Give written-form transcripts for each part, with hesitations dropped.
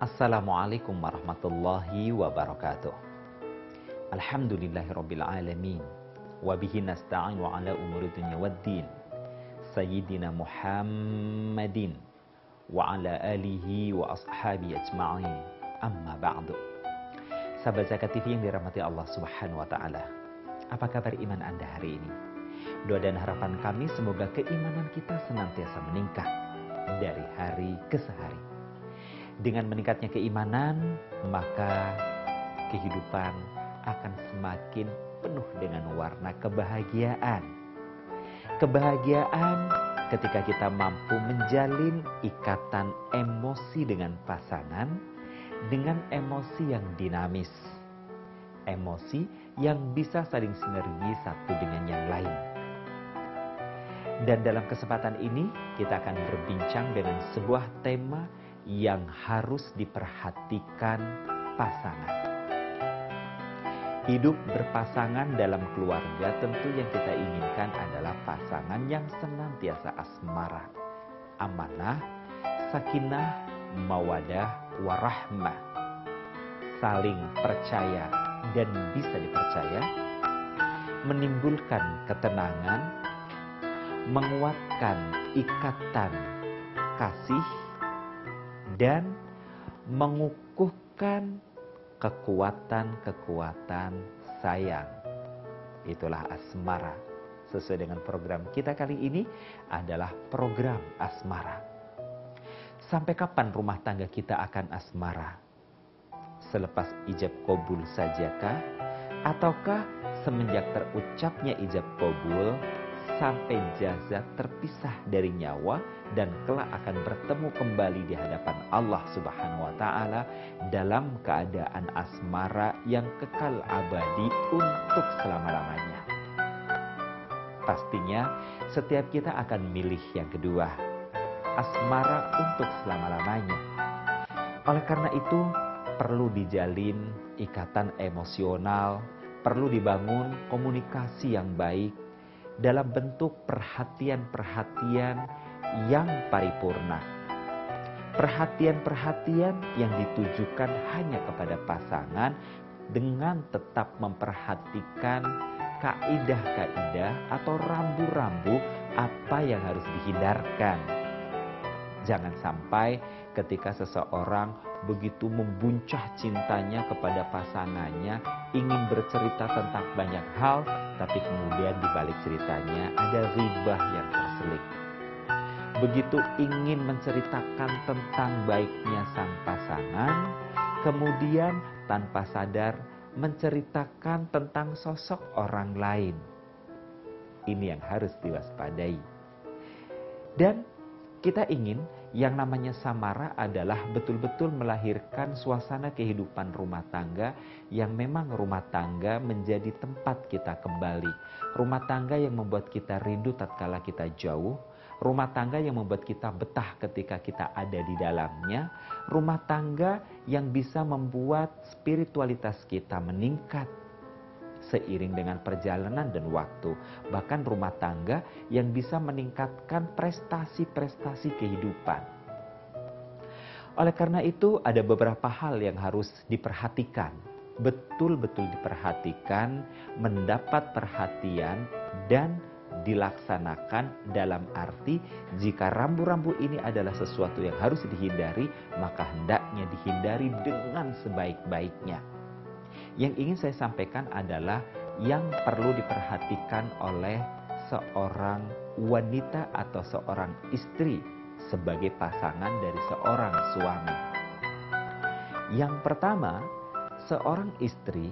Assalamualaikum warahmatullahi wabarakatuh. Alhamdulillahirabbil alamin. Wa bihi nasta'inu ala umuri dunya waddin. Sayyidina Muhammadin wa ala alihi wa ashabi ajma'in. Amma ba'du. Sahabat Zakat TV yang dirahmati Allah Subhanahu wa taala. Apa kabar iman Anda hari ini? Doa dan harapan kami semoga keimanan kita senantiasa meningkat dari hari ke hari. Dengan meningkatnya keimanan, maka kehidupan akan semakin penuh dengan warna kebahagiaan. Kebahagiaan ketika kita mampu menjalin ikatan emosi dengan pasangan, dengan emosi yang dinamis. Emosi yang bisa saling sinergi satu dengan yang lain. Dan dalam kesempatan ini, kita akan berbincang dengan sebuah tema yang harus diperhatikan pasangan. Hidup berpasangan dalam keluarga tentu yang kita inginkan adalah pasangan yang senantiasa asmara, amanah, sakinah, mawadah, warahmah, saling percaya dan bisa dipercaya, menimbulkan ketenangan, menguatkan ikatan kasih, dan mengukuhkan kekuatan-kekuatan sayang. Itulah asmara. Sesuai dengan program kita kali ini adalah program asmara. Sampai kapan rumah tangga kita akan asmara? Selepas ijab qabul sajakah? Ataukah semenjak terucapnya ijab qabul sampai jasad terpisah dari nyawa dan kelak akan bertemu kembali di hadapan Allah Subhanahu wa taala dalam keadaan asmara yang kekal abadi untuk selama-lamanya. Pastinya setiap kita akan milih yang kedua, asmara untuk selama-lamanya. Oleh karena itu perlu dijalin ikatan emosional, perlu dibangun komunikasi yang baik dalam bentuk perhatian-perhatian yang paripurna. Perhatian-perhatian yang ditujukan hanya kepada pasangan dengan tetap memperhatikan kaidah-kaidah atau rambu-rambu apa yang harus dihindarkan. Jangan sampai ketika seseorang begitu membuncah cintanya kepada pasangannya, ingin bercerita tentang banyak hal, tapi kemudian di balik ceritanya ada ghibah yang terselip. Begitu ingin menceritakan tentang baiknya sang pasangan, kemudian tanpa sadar menceritakan tentang sosok orang lain. Ini yang harus diwaspadai. Dan kita ingin yang namanya samara adalah betul-betul melahirkan suasana kehidupan rumah tangga yang memang rumah tangga menjadi tempat kita kembali. Rumah tangga yang membuat kita rindu tatkala kita jauh. Rumah tangga yang membuat kita betah ketika kita ada di dalamnya. Rumah tangga yang bisa membuat spiritualitas kita meningkat seiring dengan perjalanan dan waktu. Bahkan rumah tangga yang bisa meningkatkan prestasi-prestasi kehidupan. Oleh karena itu ada beberapa hal yang harus diperhatikan. Betul-betul diperhatikan, mendapat perhatian dan dilaksanakan dalam arti jika rambu-rambu ini adalah sesuatu yang harus dihindari, maka hendaknya dihindari dengan sebaik-baiknya. Yang ingin saya sampaikan adalah yang perlu diperhatikan oleh seorang wanita atau seorang istri sebagai pasangan dari seorang suami. Yang pertama, seorang istri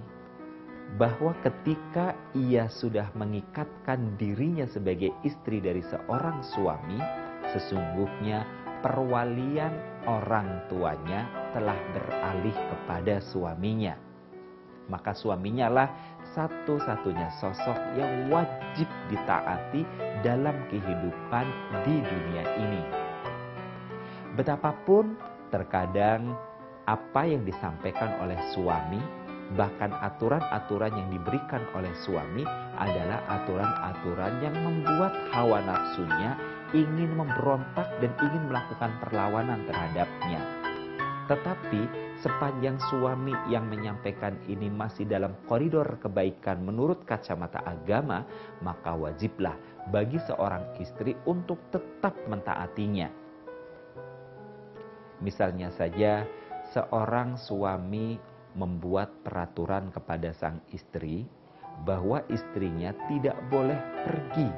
bahwa ketika ia sudah mengikatkan dirinya sebagai istri dari seorang suami, sesungguhnya perwalian orang tuanya telah beralih kepada suaminya. Maka suaminya lah satu-satunya sosok yang wajib ditaati dalam kehidupan di dunia ini. Betapapun terkadang apa yang disampaikan oleh suami Bahkan aturan-aturan yang diberikan oleh suami adalah aturan-aturan yang membuat hawa nafsunya ingin memberontak dan ingin melakukan perlawanan terhadapnya. Tetapi sepanjang suami yang menyampaikan ini masih dalam koridor kebaikan menurut kacamata agama, maka wajiblah bagi seorang istri untuk tetap mentaatinya. Misalnya saja seorang suami membuat peraturan kepada sang istri bahwa istrinya tidak boleh pergi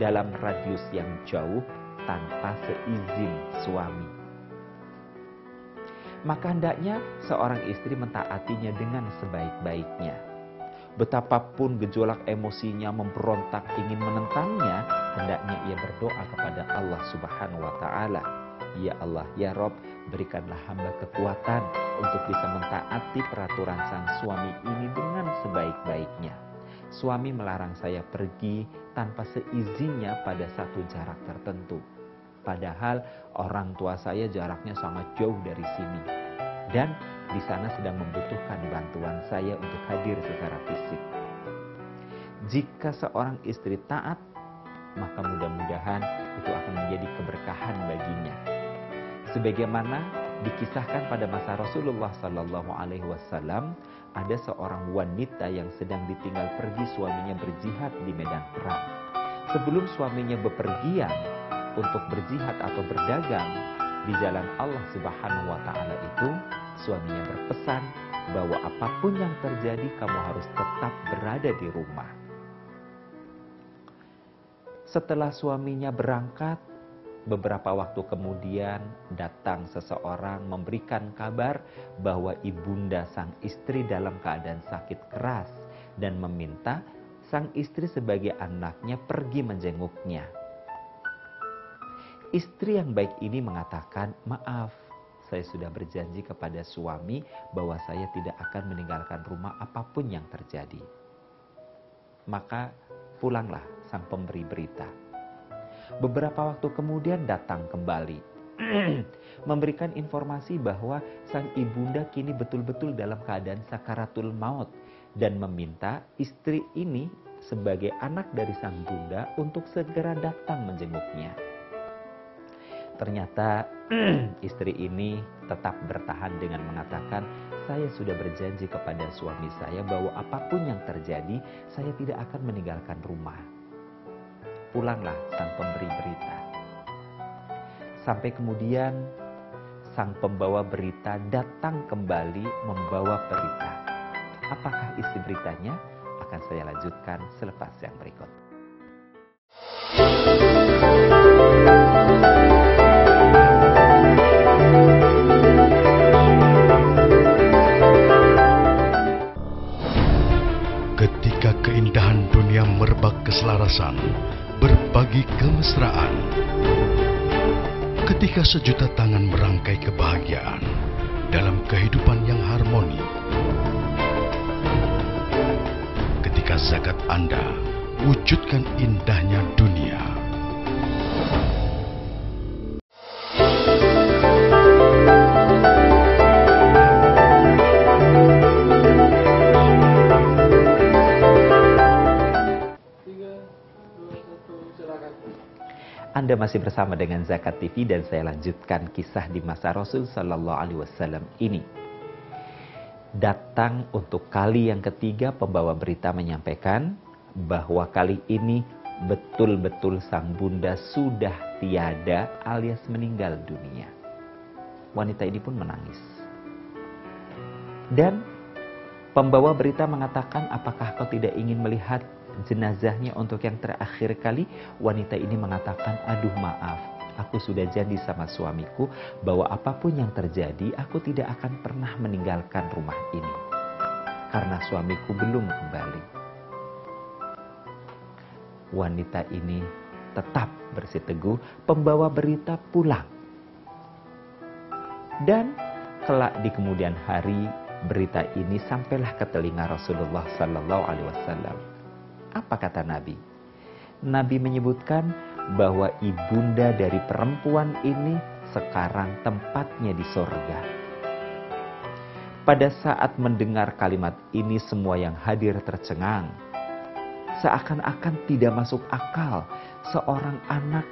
dalam radius yang jauh tanpa seizin suami. Maka hendaknya seorang istri mentaatinya dengan sebaik-baiknya. Betapapun gejolak emosinya memberontak ingin menentangnya, hendaknya ia berdoa kepada Allah Subhanahu wa Ta'ala. Ya Allah, ya Rob, berikanlah hamba kekuatan untuk bisa mentaati peraturan sang suami ini dengan sebaik-baiknya. Suami melarang saya pergi tanpa seizinnya pada satu jarak tertentu. Padahal orang tua saya jaraknya sangat jauh dari sini. Dan di sana sedang membutuhkan bantuan saya untuk hadir secara fisik. Jika seorang istri taat, maka mudah-mudahan itu akan menjadi keberkahan baginya. Sebagaimana dikisahkan pada masa Rasulullah Sallallahu Alaihi Wasallam, ada seorang wanita yang sedang ditinggal pergi suaminya berjihad di medan perang. Sebelum suaminya bepergian untuk berjihad atau berdagang di jalan Allah Subhanahu wa Ta'ala itu, suaminya berpesan bahwa apapun yang terjadi kamu harus tetap berada di rumah. Setelah suaminya berangkat, beberapa waktu kemudian datang seseorang memberikan kabar bahwa ibunda sang istri dalam keadaan sakit keras dan meminta sang istri sebagai anaknya pergi menjenguknya. Istri yang baik ini mengatakan, maaf, saya sudah berjanji kepada suami bahwa saya tidak akan meninggalkan rumah apapun yang terjadi. Maka pulanglah sang pemberi berita. Beberapa waktu kemudian datang kembali, memberikan informasi bahwa sang ibunda kini betul-betul dalam keadaan sakaratul maut dan meminta istri ini sebagai anak dari sang bunda untuk segera datang menjenguknya. Ternyata istri ini tetap bertahan dengan mengatakan, saya sudah berjanji kepada suami saya bahwa apapun yang terjadi, saya tidak akan meninggalkan rumah. Pulanglah sang pemberi berita. Sampai kemudian sang pembawa berita datang kembali membawa berita. Apakah isi beritanya? Akan saya lanjutkan selepas yang berikut. Ketika keindahan dunia merebak keselarasan, berbagi kemesraan. Ketika sejuta tangan merangkai kebahagiaan dalam kehidupan yang harmoni. Ketika zakat Anda wujudkan indahnya dunia. Anda masih bersama dengan Zakat TV dan saya lanjutkan kisah di masa Rasul Sallallahu Alaihi Wasallam ini. Datang untuk kali yang ketiga pembawa berita menyampaikan bahwa kali ini betul-betul sang bunda sudah tiada alias meninggal dunia. Wanita ini pun menangis. Dan pembawa berita mengatakan, apakah kau tidak ingin melihat jenazahnya untuk yang terakhir kali? Wanita ini mengatakan, aduh maaf, aku sudah janji sama suamiku bahwa apapun yang terjadi, aku tidak akan pernah meninggalkan rumah ini. Karena suamiku belum kembali. Wanita ini tetap bersiteguh, pembawa berita pulang. Dan kelak di kemudian hari, berita ini sampailah ke telinga Rasulullah Sallallahu Alaihi Wasallam. Apa kata Nabi? Nabi menyebutkan bahwa ibunda dari perempuan ini sekarang tempatnya di sorga. Pada saat mendengar kalimat ini semua yang hadir tercengang. Seakan-akan tidak masuk akal seorang anak,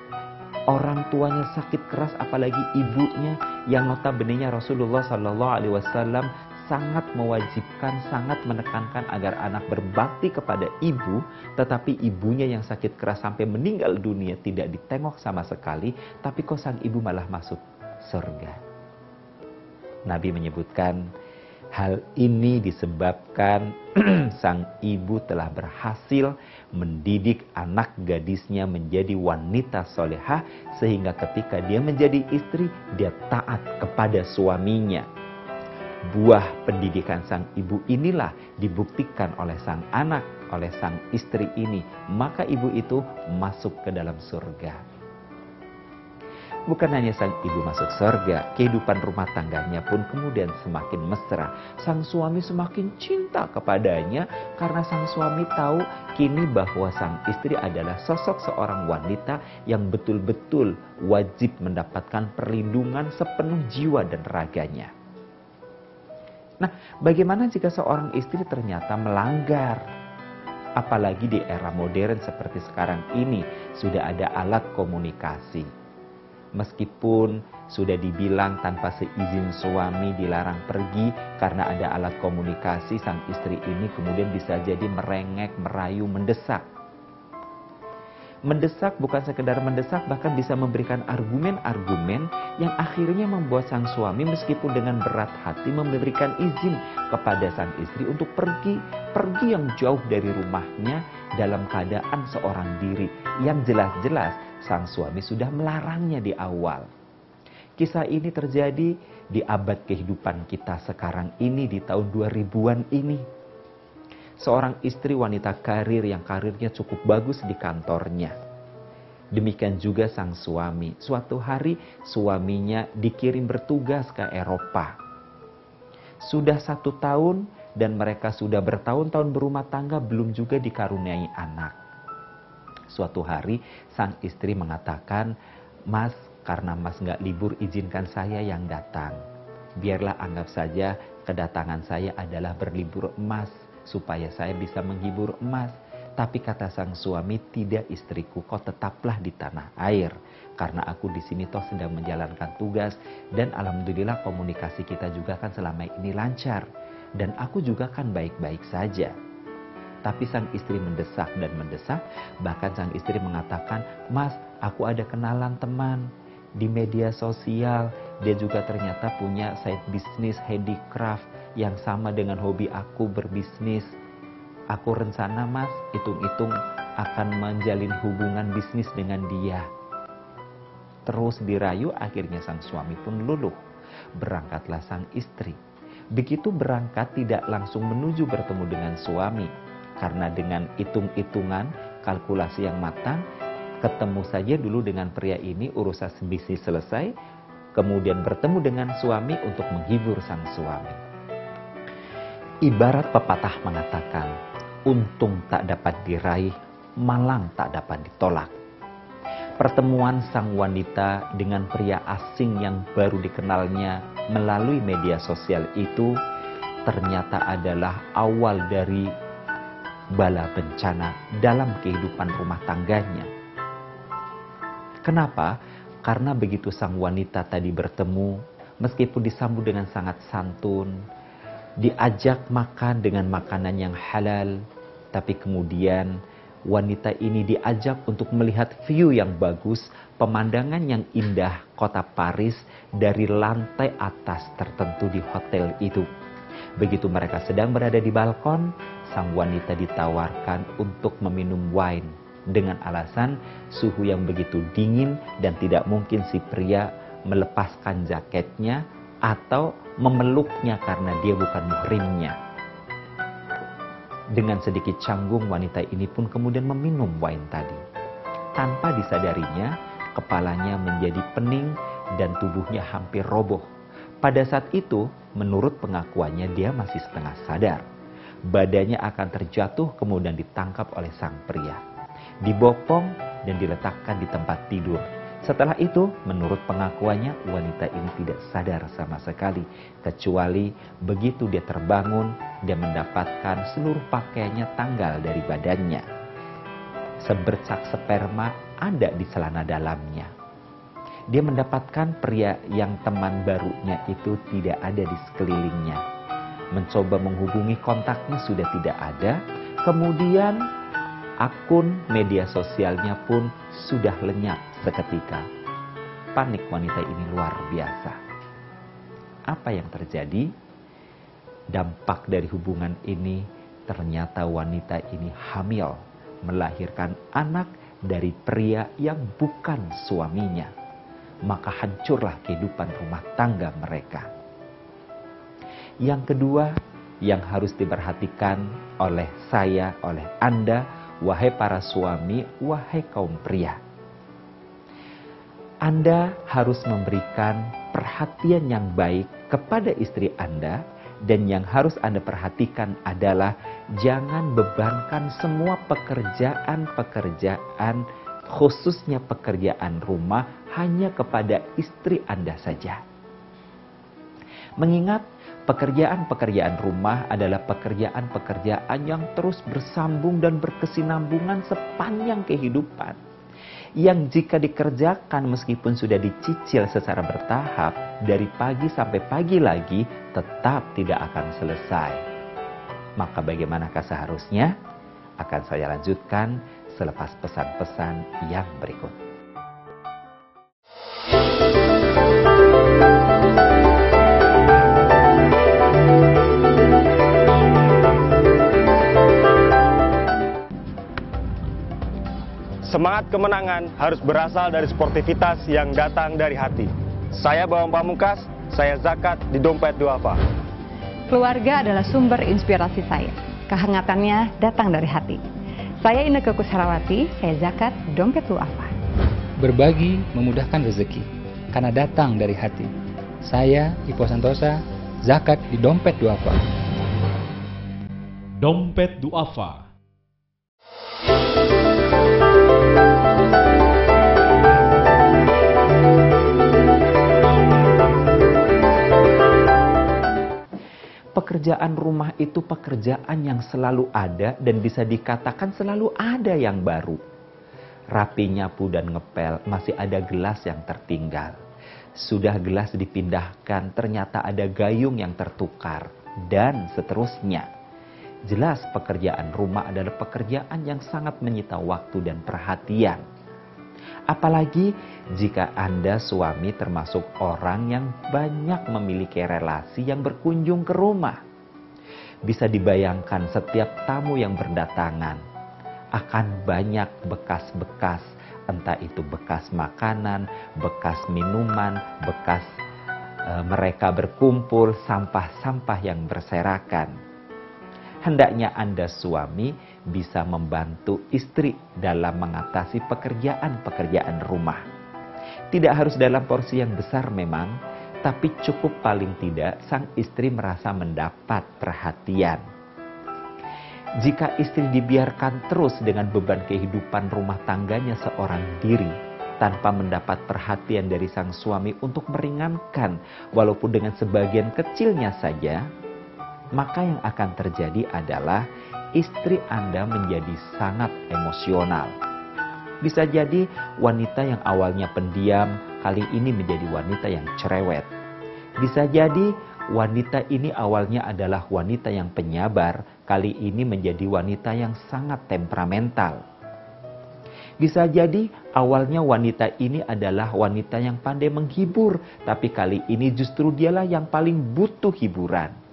orang tuanya sakit keras, apalagi ibunya yang notabene-nya Rasulullah SAW sangat mewajibkan, sangat menekankan agar anak berbakti kepada ibu, tetapi ibunya yang sakit keras sampai meninggal dunia tidak ditengok sama sekali, tapi kok sang ibu malah masuk surga. Nabi menyebutkan hal ini disebabkan sang ibu telah berhasil mendidik anak gadisnya menjadi wanita solehah, sehingga ketika dia menjadi istri, dia taat kepada suaminya. Buah pendidikan sang ibu inilah dibuktikan oleh sang anak, oleh sang istri ini. Maka ibu itu masuk ke dalam surga. Bukan hanya sang ibu masuk surga, kehidupan rumah tangganya pun kemudian semakin mesra. Sang suami semakin cinta kepadanya karena sang suami tahu kini bahwa sang istri adalah sosok seorang wanita yang betul-betul wajib mendapatkan perlindungan sepenuh jiwa dan raganya. Nah, bagaimana jika seorang istri ternyata melanggar? Apalagi di era modern seperti sekarang ini, sudah ada alat komunikasi. Meskipun sudah dibilang tanpa seizin suami dilarang pergi karena ada alat komunikasi, sang istri ini kemudian bisa jadi merengek, merayu, mendesak. Mendesak bukan sekedar mendesak, bahkan bisa memberikan argumen-argumen yang akhirnya membuat sang suami meskipun dengan berat hati memberikan izin kepada sang istri untuk pergi yang jauh dari rumahnya dalam keadaan seorang diri yang jelas-jelas sang suami sudah melarangnya di awal. Kisah ini terjadi di abad kehidupan kita sekarang ini, di tahun 2000-an ini. Seorang istri wanita karir yang karirnya cukup bagus di kantornya. Demikian juga sang suami. Suatu hari suaminya dikirim bertugas ke Eropa. Sudah 1 tahun dan mereka sudah bertahun-tahun berumah tangga, belum juga dikaruniai anak. Suatu hari sang istri mengatakan, "Mas, karena Mas gak libur, izinkan saya yang datang. Biarlah anggap saja kedatangan saya adalah berlibur Mas, supaya saya bisa menghibur Mas." Tapi kata sang suami, "Tidak istriku, kau tetaplah di tanah air. Karena aku di sini toh sedang menjalankan tugas. Dan alhamdulillah komunikasi kita juga kan selama ini lancar. Dan aku juga kan baik-baik saja." Tapi sang istri mendesak dan mendesak. Bahkan sang istri mengatakan, "Mas, aku ada kenalan teman di media sosial. Dia juga ternyata punya side business handicraft yang sama dengan hobi aku berbisnis. Aku rencana Mas, hitung-hitung akan menjalin hubungan bisnis dengan dia." Terus dirayu, akhirnya sang suami pun luluh. Berangkatlah sang istri. Begitu berangkat tidak langsung menuju bertemu dengan suami. Karena dengan hitung-hitungan, kalkulasi yang matang, ketemu saja dulu dengan pria ini, urusan bisnis selesai. Kemudian bertemu dengan suami untuk menghibur sang suami. Ibarat pepatah mengatakan, untung tak dapat diraih, malang tak dapat ditolak. Pertemuan sang wanita dengan pria asing yang baru dikenalnya melalui media sosial itu ternyata adalah awal dari bala bencana dalam kehidupan rumah tangganya. Kenapa? Karena begitu sang wanita tadi bertemu, meskipun disambut dengan sangat santun, diajak makan dengan makanan yang halal, tapi kemudian wanita ini diajak untuk melihat view yang bagus, pemandangan yang indah kota Paris dari lantai atas tertentu di hotel itu. Begitu mereka sedang berada di balkon, sang wanita ditawarkan untuk meminum wine dengan alasan suhu yang begitu dingin dan tidak mungkin si pria melepaskan jaketnya atau memeluknya karena dia bukan muhrimnya. Dengan sedikit canggung, wanita ini pun kemudian meminum wine tadi. Tanpa disadarinya, kepalanya menjadi pening dan tubuhnya hampir roboh. Pada saat itu, menurut pengakuannya dia masih setengah sadar. Badannya akan terjatuh kemudian ditangkap oleh sang pria. Dibopong dan diletakkan di tempat tidur. Setelah itu, menurut pengakuannya, wanita ini tidak sadar sama sekali. Kecuali begitu dia terbangun, dia mendapatkan seluruh pakaiannya tanggal dari badannya. Sebercak sperma ada di celana dalamnya. Dia mendapatkan pria yang teman barunya itu tidak ada di sekelilingnya. Mencoba menghubungi kontaknya sudah tidak ada. Kemudian akun media sosialnya pun sudah lenyap seketika. Panik wanita ini luar biasa. Apa yang terjadi? Dampak dari hubungan ini, ternyata wanita ini hamil, melahirkan anak dari pria yang bukan suaminya. Maka hancurlah kehidupan rumah tangga mereka. Yang kedua, yang harus diperhatikan oleh saya, oleh Anda, wahai para suami, wahai kaum pria. Anda harus memberikan perhatian yang baik kepada istri Anda, dan yang harus Anda perhatikan adalah jangan bebankan semua pekerjaan-pekerjaan, khususnya pekerjaan rumah, hanya kepada istri Anda saja. Mengingat pekerjaan-pekerjaan rumah adalah pekerjaan-pekerjaan yang terus bersambung dan berkesinambungan sepanjang kehidupan. Yang jika dikerjakan meskipun sudah dicicil secara bertahap, dari pagi sampai pagi lagi, tetap tidak akan selesai. Maka bagaimanakah seharusnya? Akan saya lanjutkan selepas pesan-pesan yang berikut. Semangat kemenangan harus berasal dari sportivitas yang datang dari hati. Saya Bawang Pamungkas, saya zakat di Dompet Duafa. Keluarga adalah sumber inspirasi saya. Kehangatannya datang dari hati. Saya Inneke Koesherawati, saya zakat Dompet Duafa. Berbagi memudahkan rezeki, karena datang dari hati. Saya Ipo Santosa, zakat di Dompet Duafa. Dompet Duafa. Pekerjaan rumah itu pekerjaan yang selalu ada dan bisa dikatakan selalu ada yang baru. Rapi, nyapu, dan ngepel, masih ada gelas yang tertinggal. Sudah gelas dipindahkan, ternyata ada gayung yang tertukar, dan seterusnya. Jelas pekerjaan rumah adalah pekerjaan yang sangat menyita waktu dan perhatian. Apalagi jika Anda suami termasuk orang yang banyak memiliki relasi yang berkunjung ke rumah. Bisa dibayangkan setiap tamu yang berdatangan akan banyak bekas-bekas, entah itu bekas makanan, bekas minuman, bekas mereka berkumpul, sampah-sampah yang berserakan. Hendaknya Anda suami bisa membantu istri dalam mengatasi pekerjaan-pekerjaan rumah. Tidak harus dalam porsi yang besar memang, tapi cukup paling tidak sang istri merasa mendapat perhatian. Jika istri dibiarkan terus dengan beban kehidupan rumah tangganya seorang diri, tanpa mendapat perhatian dari sang suami untuk meringankan, walaupun dengan sebagian kecilnya saja, maka yang akan terjadi adalah istri Anda menjadi sangat emosional. Bisa jadi wanita yang awalnya pendiam, kali ini menjadi wanita yang cerewet. Bisa jadi wanita ini awalnya adalah wanita yang penyabar, kali ini menjadi wanita yang sangat temperamental. Bisa jadi awalnya wanita ini adalah wanita yang pandai menghibur, tapi kali ini justru dialah yang paling butuh hiburan.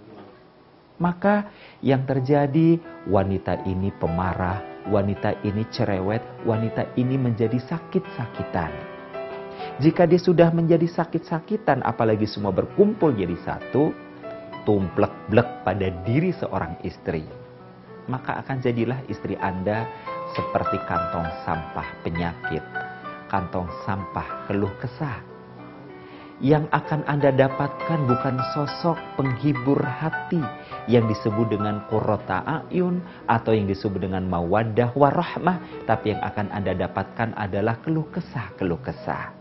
Maka yang terjadi, wanita ini pemarah, wanita ini cerewet, wanita ini menjadi sakit-sakitan. Jika dia sudah menjadi sakit-sakitan, apalagi semua berkumpul jadi satu, tumplek-blek pada diri seorang istri. Maka akan jadilah istri Anda seperti kantong sampah penyakit, kantong sampah keluh kesah. Yang akan Anda dapatkan bukan sosok penghibur hati yang disebut dengan qurrata a'yun atau yang disebut dengan mawaddah warahmah, tapi yang akan Anda dapatkan adalah keluh kesah.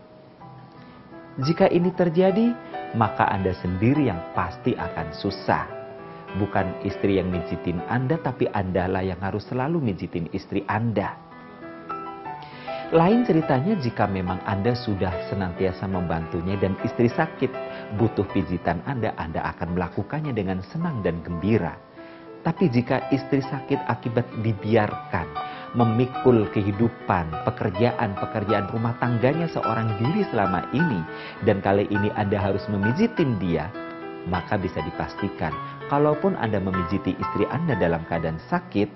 Jika ini terjadi, maka Anda sendiri yang pasti akan susah. Bukan istri yang mijitin Anda, tapi Andalah yang harus selalu mijitin istri Anda. Lain ceritanya jika memang Anda sudah senantiasa membantunya dan istri sakit, butuh pijitan Anda akan melakukannya dengan senang dan gembira. Tapi jika istri sakit akibat dibiarkan, memikul kehidupan, pekerjaan rumah tangganya seorang diri selama ini, dan kali ini Anda harus memijitin dia, maka bisa dipastikan, kalaupun Anda memijiti istri Anda dalam keadaan sakit,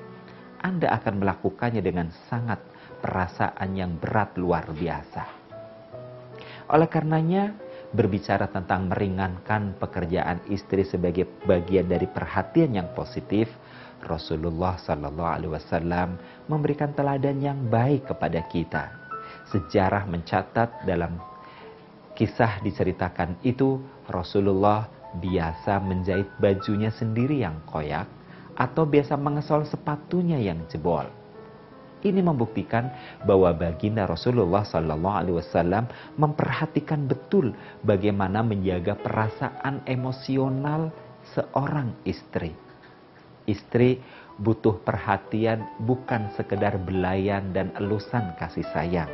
Anda akan melakukannya dengan sangat perasaan yang berat luar biasa. Oleh karenanya, berbicara tentang meringankan pekerjaan istri sebagai bagian dari perhatian yang positif, Rasulullah Sallallahu Alaihi Wasallam memberikan teladan yang baik kepada kita. Sejarah mencatat dalam kisah diceritakan itu, Rasulullah biasa menjahit bajunya sendiri yang koyak atau biasa mengesol sepatunya yang jebol. Ini membuktikan bahwa baginda Rasulullah Sallallahu Alaihi Wasallam memperhatikan betul bagaimana menjaga perasaan emosional seorang istri. Istri butuh perhatian bukan sekedar belayan dan elusan kasih sayang,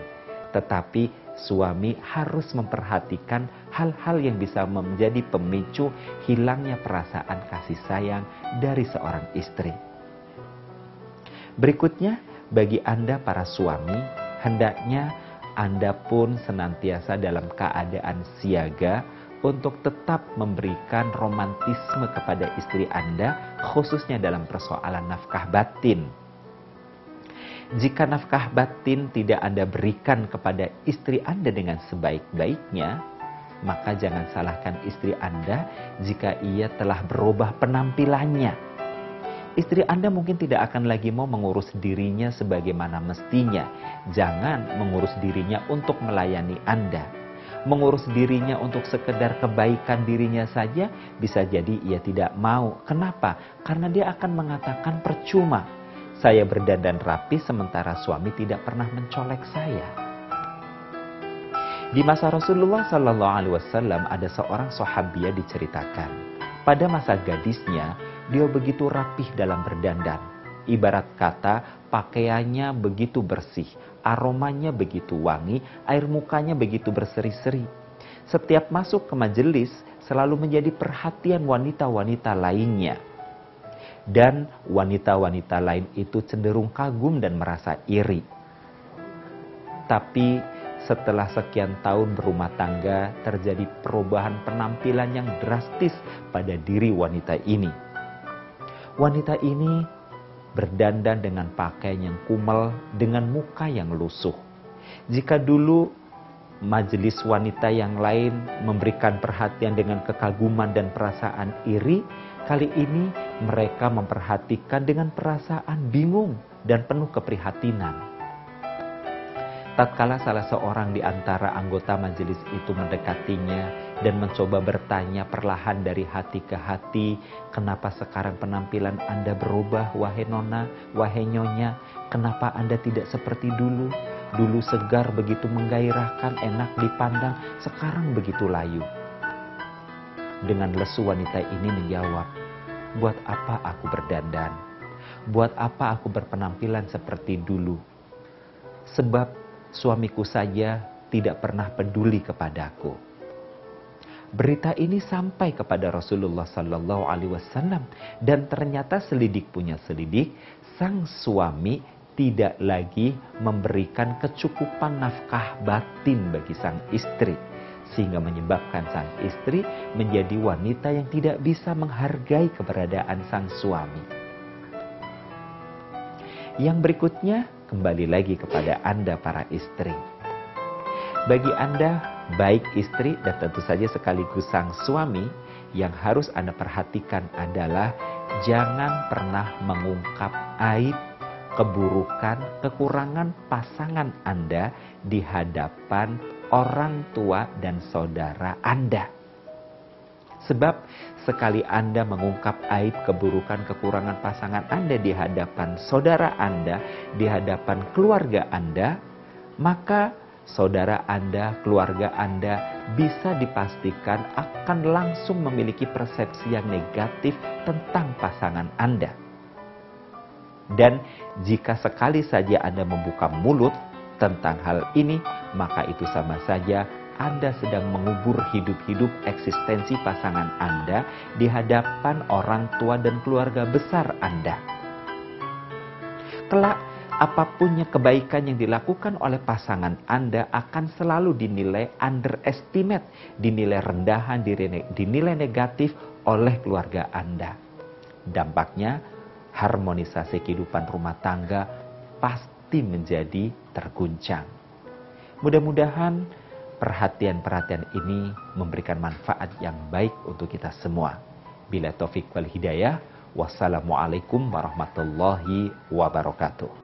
tetapi suami harus memperhatikan hal-hal yang bisa menjadi pemicu hilangnya perasaan kasih sayang dari seorang istri. Berikutnya, bagi Anda para suami, hendaknya Anda pun senantiasa dalam keadaan siaga untuk tetap memberikan romantisme kepada istri Anda, khususnya dalam persoalan nafkah batin. Jika nafkah batin tidak Anda berikan kepada istri Anda dengan sebaik-baiknya, maka jangan salahkan istri Anda jika ia telah berubah penampilannya. Istri Anda mungkin tidak akan lagi mau mengurus dirinya sebagaimana mestinya. Jangan mengurus dirinya untuk melayani Anda. Mengurus dirinya untuk sekedar kebaikan dirinya saja, bisa jadi ia tidak mau. Kenapa? Karena dia akan mengatakan percuma. Saya berdandan rapi sementara suami tidak pernah mencolek saya. Di masa Rasulullah Sallallahu Alaihi Wasallam ada seorang sahabiah diceritakan. Pada masa gadisnya, dia begitu rapih dalam berdandan. Ibarat kata, pakaiannya begitu bersih, aromanya begitu wangi, air mukanya begitu berseri-seri. Setiap masuk ke majelis, selalu menjadi perhatian wanita-wanita lainnya. Dan wanita-wanita lain itu cenderung kagum dan merasa iri. Tapi setelah sekian tahun berumah tangga, terjadi perubahan penampilan yang drastis pada diri wanita ini. Wanita ini berdandan dengan pakaian yang kumel, dengan muka yang lusuh. Jika dulu majelis wanita yang lain memberikan perhatian dengan kekaguman dan perasaan iri, kali ini mereka memperhatikan dengan perasaan bingung dan penuh keprihatinan. Tatkala salah seorang di antara anggota majelis itu mendekatinya dan mencoba bertanya perlahan dari hati ke hati, kenapa sekarang penampilan Anda berubah, wahai nona, wahai nyonya? Kenapa Anda tidak seperti dulu? Dulu segar, begitu menggairahkan, enak dipandang, sekarang begitu layu. Dengan lesu wanita ini menjawab, buat apa aku berdandan? Buat apa aku berpenampilan seperti dulu? Sebab suamiku saja tidak pernah peduli kepadaku. Berita ini sampai kepada Rasulullah Sallallahu Alaihi Wasallam dan ternyata selidik punya selidik, sang suami tidak lagi memberikan kecukupan nafkah batin bagi sang istri, sehingga menyebabkan sang istri menjadi wanita yang tidak bisa menghargai keberadaan sang suami. Yang berikutnya, kembali lagi kepada Anda para istri. Bagi Anda, baik istri dan tentu saja sekaligus sang suami, yang harus Anda perhatikan adalah jangan pernah mengungkap aib, keburukan, kekurangan pasangan Anda di hadapan orang tua dan saudara Anda. Sebab sekali Anda mengungkap aib, keburukan, kekurangan pasangan Anda di hadapan saudara Anda, di hadapan keluarga Anda, maka saudara Anda, keluarga Anda bisa dipastikan akan langsung memiliki persepsi yang negatif tentang pasangan Anda. Dan jika sekali saja Anda membuka mulut tentang hal ini, maka itu sama saja Anda sedang mengubur hidup-hidup eksistensi pasangan Anda di hadapan orang tua dan keluarga besar Anda. Kelak, apapun kebaikan yang dilakukan oleh pasangan Anda akan selalu dinilai underestimate, dinilai rendahan, dinilai negatif oleh keluarga Anda. Dampaknya, harmonisasi kehidupan rumah tangga pasti menjadi terguncang. Mudah-mudahan perhatian-perhatian ini memberikan manfaat yang baik untuk kita semua. Bila taufik wal hidayah, wassalamualaikum warahmatullahi wabarakatuh.